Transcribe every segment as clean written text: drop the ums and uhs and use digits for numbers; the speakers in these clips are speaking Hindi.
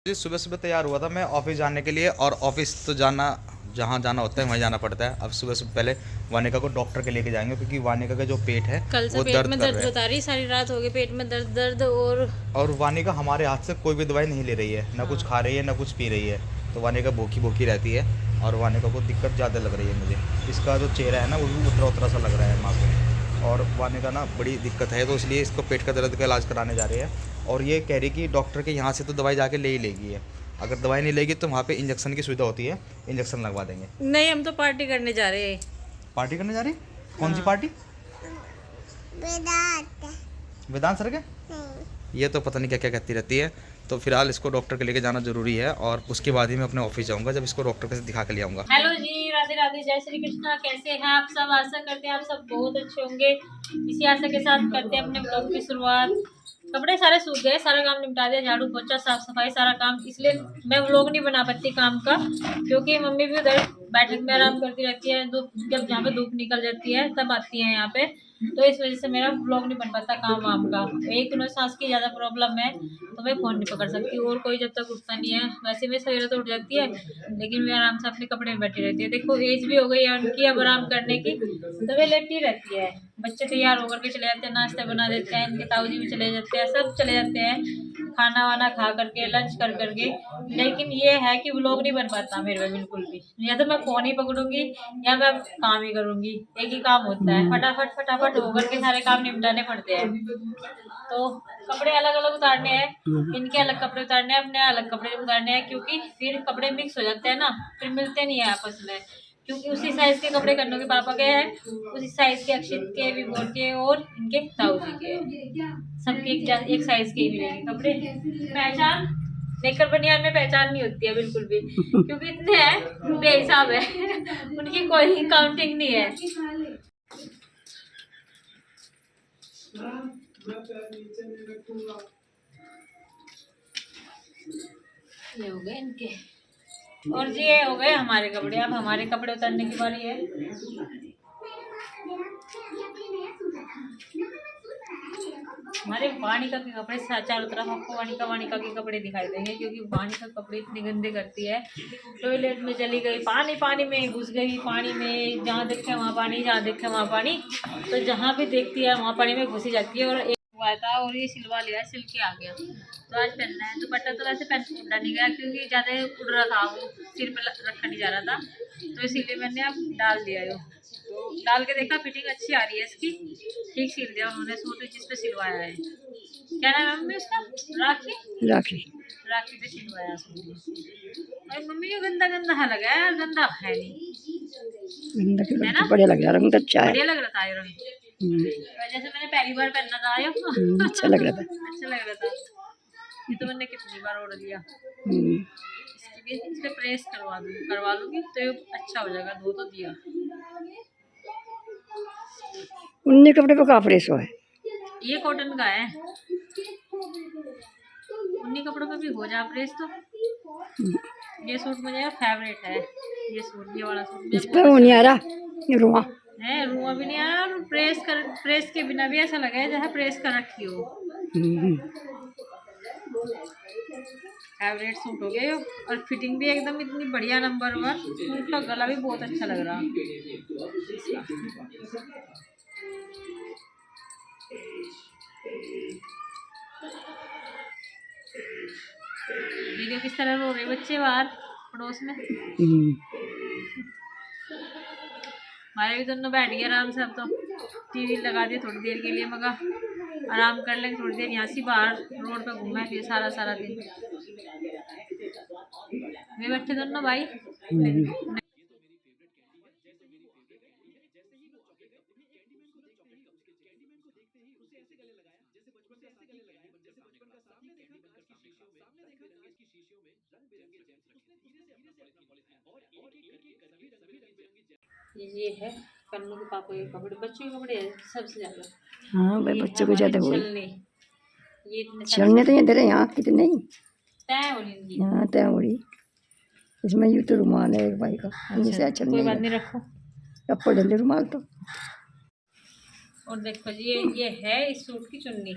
जी सुबह सुबह तैयार हुआ था मैं ऑफिस जाने के लिए, और ऑफिस तो जाना, जहाँ जाना होता है वहीं जाना पड़ता है। अब सुबह सुबह पहले वानिका को डॉक्टर के लेके जाएंगे, क्योंकि वानिका का जो पेट है कल से वो पेट दर्द में कर दर्द रहा है। बता रही, सारी रात हो गई पेट में दर्द दर्द। और वानिका हमारे हाथ से कोई भी दवाई नहीं ले रही है, ना कुछ खा रही है ना कुछ पी रही है। तो वानिका भूखी भूखी रहती है, और वानिका को दिक्कत ज़्यादा लग रही है मुझे। इसका जो चेहरा है ना वो भी उतरा उतरा सा लग रहा है माँ को, और वानिका ना बड़ी दिक्कत है, तो इसलिए इसको पेट का दर्द का इलाज कराने जा रहे हैं। और ये कह रही कि डॉक्टर के यहाँ से तो दवाई जाके ले ही लेगी है, अगर दवाई नहीं लेगी तो वहाँ पे इंजेक्शन की सुविधा होती है, इंजेक्शन लगवा देंगे। नहीं, हम तो पार्टी करने जा रहे हैं। पार्टी करने जा रही? कौन सी हाँ। पार्टी? वेदांत सर के? ये तो पता नहीं क्या क्या कहती रहती है। तो फिलहाल इसको डॉक्टर के लेके जाना जरूरी है, और उसके बाद ही मैं अपने ऑफिस जाऊंगा, जब इसको डॉक्टर के से दिखा के ले आऊंगा। हेलो जी, राधे राधे, जय श्री कृष्णा। कैसे हैं आप सब? आशा करते हैं आप सब बहुत अच्छे होंगे। इसी आशा के साथ करते हैं अपने ब्लॉग की शुरुआत। कपड़े सारे सूख गए, सारा काम निपटा दिया, झाड़ू पोछा साफ सफाई सारा काम। इसलिए मैं व्लॉग नहीं बना पाती काम का, क्योंकि मम्मी भी उधर बैठक में आराम करती रहती है। धूप जब जहाँ पे धूप निकल जाती है तब आती है यहाँ पे, तो इस वजह से मेरा व्लॉग नहीं बन पाता काम वाम का। एक उन्हें सांस की ज़्यादा प्रॉब्लम है, तो मैं फ़ोन नहीं पकड़ सकती, और कोई जब तक उठता नहीं है। वैसे मैं सवेरे तो उठ जाती है, लेकिन मैं आराम से अपने कपड़े में बैठी रहती है। देखो एज भी हो गई है उनकी अब आराम करने की, तो वे लेटी रहती है। बच्चे तैयार होकर के चले जाते हैं, नाश्ता बना देते हैं, इनके ताऊ जी भी चले जाते हैं, सब चले जाते हैं खाना वाना खा करके, लंच कर करके। लेकिन ये है कि व्लॉग नहीं बन पाता मेरे में बिल्कुल भी। या तो मैं फ़ोन ही पकड़ूंगी या मैं काम ही करूंगी, एक ही काम होता है, फटाफट फटाफट होकर के सारे काम निपटाने पड़ते हैं। तो कपड़े अलग अलग उतारने हैं, इनके अलग कपड़े उतारने हैं, अपने अलग कपड़े उतारने हैं, क्योंकि फिर कपड़े मिक्स हो जाते हैं ना, फिर मिलते नहीं है आपस में। क्योंकि उसी साइज के कपड़े कन्नू के पापा के हैं, उसी साइज के अक्षित के, विभोर के और इनके ताऊ जी के, सबके एक साइज के ही मिलेंगे कपड़े। पहचान नेकर बनियान में पहचान नहीं होती है बिल्कुल भी, क्योंकि इतने हैं बेहिसाब है उनकी कोई काउंटिंग नहीं है। ये हो गए इनके, और जी ये हो गए हमारे कपड़े। अब हमारे कपड़े उतारने की बारी है। हमारे वानिका के कपड़े चारों तरफ आपको वानिका के कपड़े दिखाई देंगे, क्योंकि वानिका कपड़े इतने गंदे करती है। टॉयलेट में चली गई, पानी पानी में घुस गई, पानी में जहाँ देखे वहाँ पानी, जहाँ देखे वहाँ पानी, तो जहाँ भी देखती है वहाँ पानी में घुसी जाती है। और एक हुआ था और ये सिलवा लिया, सिल के आ गया, तो आज पहनना है। दुपट्टा तो वैसे पहन उड़ा नहीं गया, क्योंकि ज़्यादा उड़ रहा था, वो सिर पे रखा नहीं जा रहा था, तो इसीलिए मैंने अब डाल दिया है। तो डाल के देखा, फिटिंग अच्छी आ रही है इसकी, ठीक सिल दिया उन्होंने सूट जिस पे सिलवाया है। क्या नाम है मम्मी उसका? राखी। राखी राखी पे सिलवाया सूट। और मम्मी ये गंदा गंदा सा लगा है, गंदा है नहीं, गंदा है ना, बढ़िया लग रहा, रंग अच्छा है, बढ़िया लग रहा था ये रंग। जैसे मैंने पहली बार पहना था आयो अच्छा लग रहा था, अच्छा लग रहा था। ये तो मैंने कितनी बार ओढ़ लिया। इसके प्रेस करवा लूंगी तो अच्छा हो जाएगा। धो तो दिया। उन्नी कपड़े पे कहाँ प्रेस हुआ है? ये कॉटन का है, उन्नी कपड़ों पे भी हो जा प्रेस तो। ये सूट मुझे फेवरेट है, ये सूट, ये वाला सूट इस पे वो नहीं आ रहा, रुआ है, रुआ भी नहीं आ रहा, और प्रेस के बिना भी ऐसा लगा है जैसे प्रेस कर रखी हो। फेवरेट सूट हो गया, और फिटिंग भी एकदम इतनी बढ़िया, नंबर 1। सूट का गला भी बहुत अच्छा लग रहा। देखिए किस तरह रो रहे बच्चे बाहर पड़ोस में। हमारे भी दोनों बैठ गए आराम से। अब तो टीवी लगा दिए थोड़ी देर के लिए, मगा आराम कर लेंगे थोड़ी देर, यहाँ से बाहर रोड पे घूमा फिर सारा दिन। वे बैठे दोनों भाई। ये है कन्नू के पापा के कपड़े, बच्चों के कपड़े है सबसे ज्यादा। हाँ भाई, बच्चों को ज्यादा हुए छलने तो इधर है, यहाँ कितने नहीं तय हो रही। हाँ तय हो रही, इसमें यूँ तो रुमाल है एक भाई का। अच्छा, कोई बात नहीं, रखो कपड़े डले रुमाल तो। और देखो जी ये है इस सूट की चुन्नी।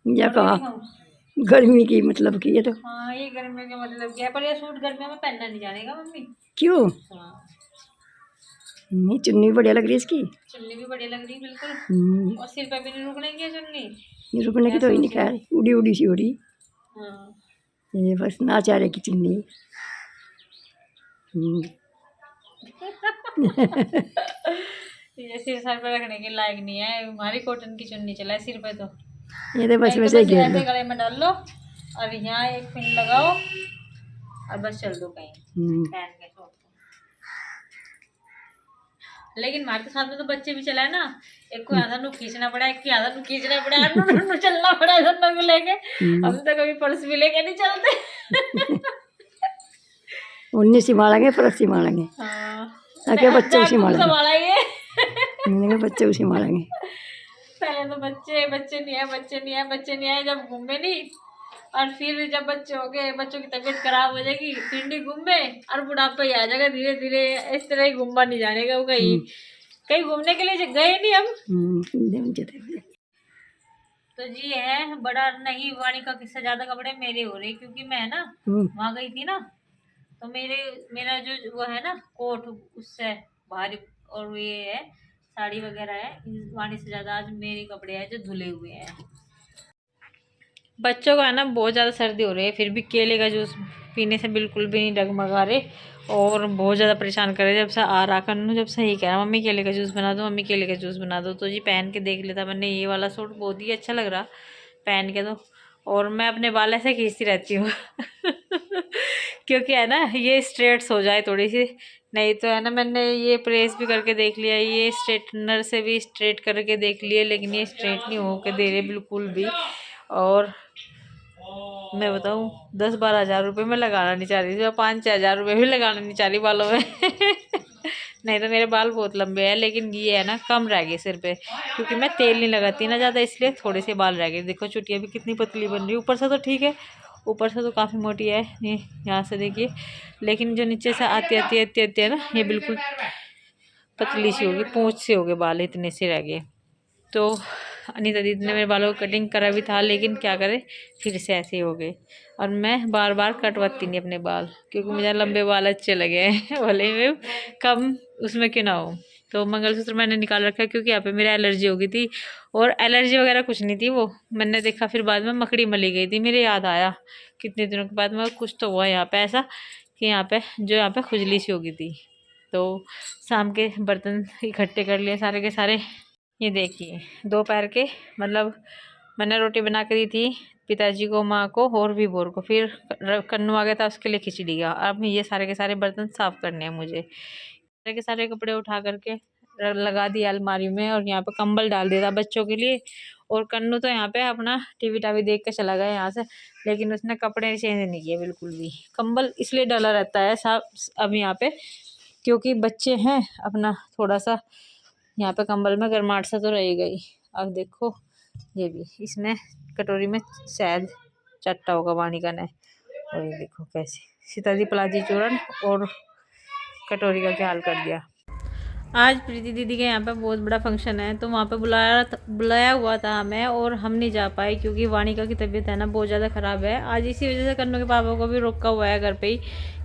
ये कहा गर्मी की मतलब की है तो। हाँ ये गर्मी का मतलब क्या है, पर ये सूट गर्मियों में पहनना नहीं जानेगा मम्मी। क्यों? हाँ नहीं, चुन्नी भी बढ़िया लग रही है इसकी। चुन्नी भी बढ़िया लग रही है बिल्कुल, हम्म, और सिर पे भी नहीं रुकने की है चुन्नी। ये रुकने की तो ऐसा ही हो नहीं, गया। खैर उड़ी उड़ी सी हो रही। हाँ ये बस नाचारे की चुन्नी। हम्म, ये सिर सर पे रखने के लायक नहीं है, हमारी कॉटन की चुन्नी चला है सिर पे तो। ये तो बस नहीं तो वैसे ही बस घेर ऐसे लो। गले में डाल लो और यहाँ एक पिन लगाओ और बस चल दो कहीं पहन के सूट को। लेकिन हमारे के साथ में तो बच्चे भी चलाए ना, एक को आधा नु खींचना पड़ा, एक की आधा नु खींचना पड़ा, नु चलना पड़ा दोनों को लेके। हम तो कभी पर्स भी लेके नहीं चलते। 19 संभालेंगे, प्लस संभालेंगे। हाँ आके बच्चे उसी तुम मारेंगे। संभालेंगे। मैंने कहा बच्चे उसी मारेंगे। पहले तो बच्चे बच्चे नहीं आए, बच्चे नहीं आए, बच्चे नहीं आए, जब घूमे नहीं, और फिर जब बच्चे हो गए, बच्चों की तबीयत खराब हो जाएगी, फिर नहीं घूमे, और बुढ़ापा ही आ जाएगा धीरे धीरे। इस तरह ही घूमना नहीं जानेगा वो कहीं, कहीं घूमने के लिए गए नहीं हम। तो जी है बड़ा नहीं, वाणी का किस्सा ज्यादा कपड़े मेरे हो रहे, क्योंकि मैं ना वहां गई थी ना, तो मेरा जो वो है ना कोट, उससे भारी, और ये है साड़ी वगैरह है, वाणी से ज्यादा आज मेरे कपड़े हैं जो धुले हुए हैं। बच्चों को है ना बहुत ज़्यादा सर्दी हो रही है, फिर भी केले का जूस पीने से बिल्कुल भी नहीं डगमगा रहे, और बहुत ज़्यादा परेशान कर रहे। जब से आ रहा कन्नू, जब से ही कह रहा मम्मी केले का जूस बना दो, मम्मी केले का जूस बना दो। तो जी पहन के देख लेता मैंने, ये वाला सूट बहुत ही अच्छा लग रहा पहन के तो, और मैं अपने बाल ऐसे खींचती रहती हूँ क्योंकि है ना ये स्ट्रेट्स हो जाए थोड़ी सी, नहीं तो है ना मैंने ये प्रेस भी करके देख लिया, ये स्ट्रेटनर से भी स्ट्रेट करके देख लिए, लेकिन ये स्ट्रेट नहीं हो के दे रहे बिल्कुल भी। और मैं बताऊँ 10-12 हज़ार रुपये में लगाना नहीं चाह रही थी, 5-6 हज़ार रुपये भी लगाना नहीं चाह रही बालों में नहीं तो मेरे बाल बहुत लंबे हैं, लेकिन ये है ना कम रह गए सिर पे, क्योंकि मैं तेल नहीं लगाती ना ज़्यादा, इसलिए थोड़े से बाल रह गए। देखो चुटिया भी कितनी पतली बन रही है, ऊपर से तो ठीक है, ऊपर से तो काफ़ी मोटी है ये, यहाँ से देखिए, लेकिन जो नीचे से आती है ना, ये बिल्कुल पतली सी होगी, पूँछ से हो गए बाल, इतने से रह गए। तो अनीता दीदी ने मेरे बालों को कटिंग करा भी था, लेकिन क्या करे फिर से ऐसे ही हो गए, और मैं बार बार कटवाती नहीं अपने बाल, क्योंकि मुझे लंबे बाल अच्छे लगे हैं भले मैं कम उसमें क्यों ना हो। तो मंगलसूत्र मैंने निकाल रखा है, क्योंकि यहाँ पे मेरा एलर्जी हो गई थी, और एलर्जी वगैरह कुछ नहीं थी, वो मैंने देखा फिर बाद में मकड़ी मली गई थी, मेरे याद आया कितने दिनों के बाद में कुछ तो हुआ यहाँ पे ऐसा, कि यहाँ पे खुजली सी हो गई थी। तो शाम के बर्तन इकट्ठे कर लिए सारे के सारे। ये देखिए दोपहर के, मतलब मैंने रोटी बना के दी थी पिताजी को, माँ को और भी भोर को, फिर कन्नू आ गया था उसके लिए खिचड़ी का। अब ये सारे के सारे बर्तन साफ़ करने हैं मुझे। सारे के सारे कपड़े उठा करके लगा दिया अलमारी में, और यहाँ पे कंबल डाल दिया था बच्चों के लिए। और कन्नू तो यहाँ पे अपना टीवी टावी देख के चला गया यहाँ से, लेकिन उसने कपड़े चेंज नहीं किए बिल्कुल भी। कंबल इसलिए डाला रहता है साफ अब यहाँ पे, क्योंकि बच्चे हैं अपना, थोड़ा सा यहाँ पे कंबल में गर्माहट सा तो रहेगा ही। अब देखो ये भी इसने कटोरी में शायद चट्टा होगा वाणी का ने, और ये देखो कैसे सीताजी प्लाजी चूरन और कटोरी का क्या हाल कर दिया। आज प्रीति दीदी के यहाँ पे बहुत बड़ा फंक्शन है, तो वहाँ पे बुलाया हुआ था हमें, और हम नहीं जा पाए, क्योंकि वाणिका की तबीयत है ना बहुत ज़्यादा ख़राब है। आज इसी वजह से कन्नू के पापा को भी रोका हुआ है घर पे ही,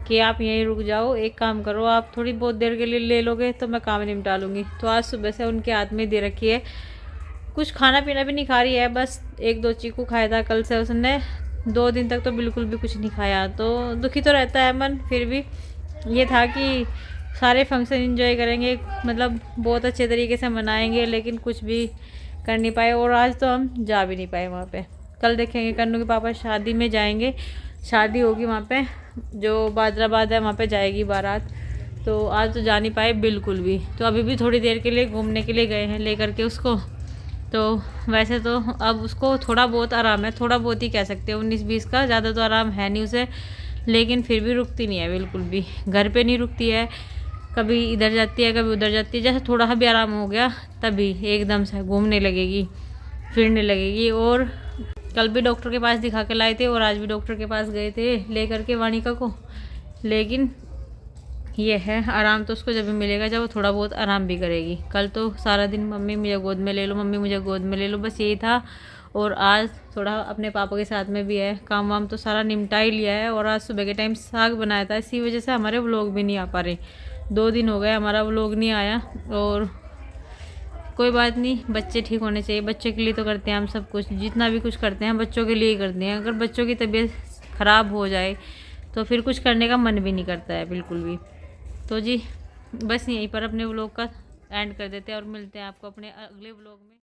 कि आप यहीं रुक जाओ, एक काम करो आप थोड़ी बहुत देर के लिए ले लोगे तो मैं काम निपटा लूँगी। तो आज सुबह से उनके हाथ में दे रखी है, कुछ खाना पीना भी नहीं खा रही है, बस 1-2 चीकू खाया था कल से उसने, 2 दिन तक तो बिल्कुल भी कुछ नहीं खाया। तो दुखी तो रहता है मन, फिर भी ये था कि सारे फंक्शन एंजॉय करेंगे, मतलब बहुत अच्छे तरीके से मनाएंगे, लेकिन कुछ भी कर नहीं पाए, और आज तो हम जा भी नहीं पाए वहाँ पे। कल देखेंगे, कन्नू के पापा शादी में जाएंगे, शादी होगी वहाँ पे, जो बादराबाद है वहाँ पे जाएगी बारात, तो आज तो जा नहीं पाए बिल्कुल भी। तो अभी भी थोड़ी देर के लिए घूमने के लिए गए हैं लेकर के उसको। तो वैसे तो अब उसको थोड़ा बहुत आराम है, थोड़ा बहुत ही कह सकते हैं, 19-20 का, ज़्यादा तो आराम है नहीं उसे, लेकिन फिर भी रुकती नहीं है बिल्कुल भी, घर पे नहीं रुकती है, कभी इधर जाती है कभी उधर जाती है। जैसे थोड़ा भी आराम हो गया तभी एकदम से घूमने लगेगी, फिरने लगेगी। और कल भी डॉक्टर के पास दिखा के लाए थे, और आज भी डॉक्टर के पास गए थे ले करके वाणिका को, लेकिन ये है आराम तो उसको जब भी मिलेगा जब वो थोड़ा बहुत आराम भी करेगी। कल तो सारा दिन मम्मी मुझे गोद में ले लो, मम्मी मुझे गोद में ले लो, बस यही था, और आज थोड़ा अपने पापा के साथ में भी है, काम वाम तो सारा निपटा ही लिया है। और आज सुबह के टाइम साग बनाया था, इसी वजह से हमारे व्लॉग भी नहीं आ पा रहे। 2 दिन हो गए हमारा व्लॉग नहीं आया। और कोई बात नहीं, बच्चे ठीक होने चाहिए, बच्चे के लिए तो करते हैं हम सब कुछ, जितना भी कुछ करते हैं बच्चों के लिए ही करते हैं। अगर बच्चों की तबीयत ख़राब हो जाए तो फिर कुछ करने का मन भी नहीं करता है बिल्कुल भी। तो जी बस यहीं पर अपने व्लॉग का एंड कर देते हैं और मिलते हैं आपको अपने अगले व्लॉग में।